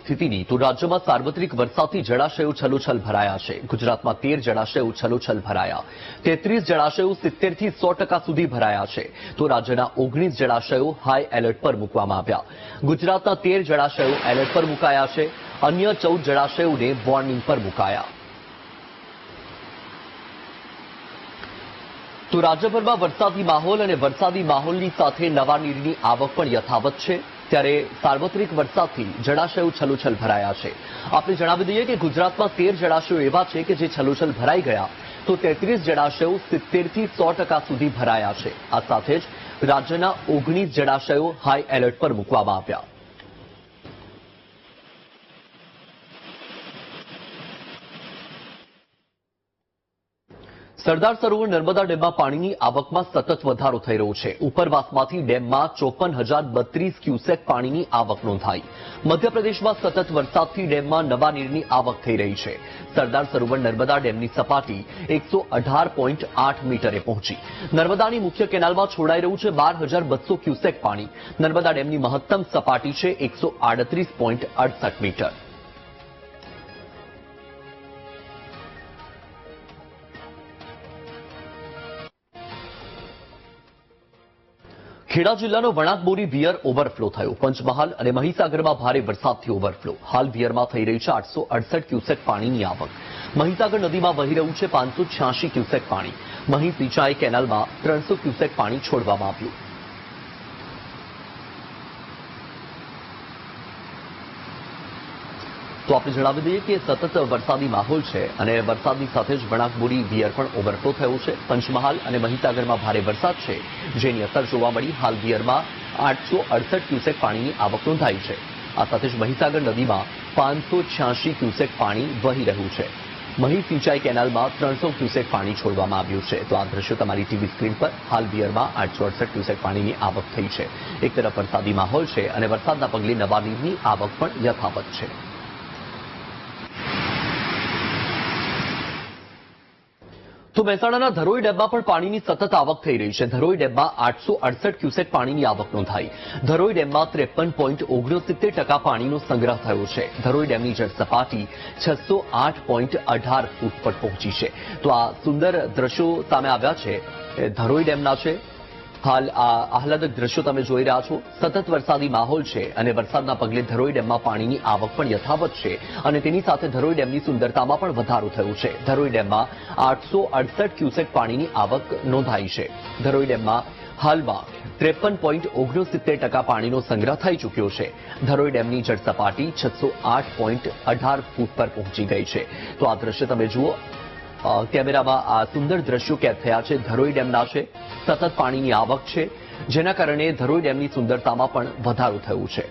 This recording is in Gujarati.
સ્થિતિની તો રાજ્યમાં સાર્વત્રિક વરસાદથી જળાશયો છલોછલ ભરાયા છે। ગુજરાતમાં 13 જળાશયો છલોછલ ભરાયા, 33 જળાશયો 70 થી 100% સુધી ભરાયા છે, તો રાજ્યના 19 જળાશયો હાઈ એલર્ટ પર મૂકવામાં આવ્યા। ગુજરાતના 13 જળાશયો એલર્ટ પર મુકાયા છે, અન્ય 14 જળાશયોને વોર્નિંગ પર મુકાયા। તો રાજ્યભરમાં વરસાદી માહોલ અને વરસાદી માહોલની સાથે નવા નીરની આવક પણ યથાવત છે, ત્યારે સાર્વત્રિક વરસાદથી જળાશયો છલોછલ ભરાયા છે। આપણે જણાવી દઈએ કે ગુજરાતમાં 13 જળાશયો એવા છે કે જે છલોછલ ભરાઈ ગયા, તો 33 જળાશયો 70 થી 100% સુધી ભરાયા છે। આ સાથે જ રાજ્યના 19 જળાશયો હાઈ એલર્ટ પર મૂકવામાં આવ્યા। સરદાર સરોવર નર્મદા ડેમમાં પાણીની આવકમાં સતત વધારો થઈ રહ્યો છે। ઉપરવાસમાંથી ડેમમાં 54,032 ક્યુસેક પાણીની આવક નોંધાઈ। મધ્યપ્રદેશમાં સતત વરસાદથી ડેમમાં નવા નીરની આવક થઈ રહી છે। સરદાર સરોવર નર્મદા ડેમની સપાટી 118.8 મીટરે પહોંચી। નર્મદાની મુખ્ય કેનાલમાં છોડાઈ રહ્યું છે 12,200 ક્યુસેક પાણી। નર્મદા ડેમની મહત્તમ સપાટી છે 138.68 મીટર। ખેડા જિલ્લાનો વણાકબોરી વિયર ઓવરફ્લો થયો। પંચમહાલ અને મહીસાગરમાં ભારે વરસાદથી ઓવરફ્લો। હાલ વિયરમાં થઈ રહી છે 868 ક્યુસેક પાણીની આવક। મહીસાગર નદીમાં વહી રહ્યું છે 586 ક્યુસેક પાણી। મહી સિંચાઈ કેનાલમાં 300 ક્યુસેક પાણી છોડવામાં આવ્યું। તો આપણે જણાવી દઈએ કે સતત વરસાદી માહોલ છે અને વરસાદની સાથે જ વણાકબોરી વિયર પણ ઓવરફ્લો થયો છે। પંચમહાલ અને મહીસાગરમાં ભારે વરસાદ છે, જેની અસર જોવા મળી। હાલ વિયરમાં 868 ક્યુસેક પાણીની આવક નોંધાઈ છે। આ સાથે જ મહીસાગર નદીમાં 586 ક્યુસેક પાણી વહી રહ્યું છે। મહી સિંચાઈ કેનાલમાં 300 ક્યુસેક પાણી છોડવામાં આવ્યું છે। તો આ દ્રશ્યો તમારી ટીવી સ્ક્રીન પર। હાલ વિયરમાં 868 ક્યુસેક પાણીની આવક થઈ છે। એક તરફ વરસાદી માહોલ છે અને વરસાદના પગલે નવા નીરની આવક પણ યથાવત છે। તો મહેસાણાના ધરોઈ ડેમમાં પણ પાણીની સતત આવક થઈ રહી છે। ધરોઈ ડેમમાં 868 ક્યુસેક પાણીની આવક નોંધાઈ। ધરોઈ ડેમમાં 53.69% પાણીનો સંગ્રહ થયો છે। ધરોઈ ડેમની જળ સપાટી 608.18 ફૂટ પર પહોંચી છે। તો આ સુંદર દ્રશ્યો સામે આવ્યા છે, ધરોઈ ડેમના છે। હાલ આ આહલાદક દ્રશ્યો તમે જોઈ રહ્યા છો। સતત વરસાદી માહોલ છે અને વરસાદના પગલે ધરોઈ ડેમમાં પાણીની આવક પણ યથાવત છે અને તેની સાથે ધરોઈ ડેમની સુંદરતામાં પણ વધારો થયો છે। ધરોઈ ડેમમાં 868 ક્યુસેક પાણીની આવક નોંધાઈ છે। ધરોઈ ડેમમાં હાલમાં 53.69% પાણીનો સંગ્રહ થઈ ચૂક્યો છે। ધરોઈ ડેમની જળ સપાટી 608.18 ફૂટ પર પહોંચી ગઈ છે। તો આ દ્રશ્ય તમે જુઓ, કેમેરામાં આ સુંદર દ્રશ્યો કેદ થયા છે। ધરોઈ ડેમના છે, સતત પાણીની આવક છે, જેના કારણે ધરોઈ ડેમની સુંદરતામાં પણ વધારો થયો છે।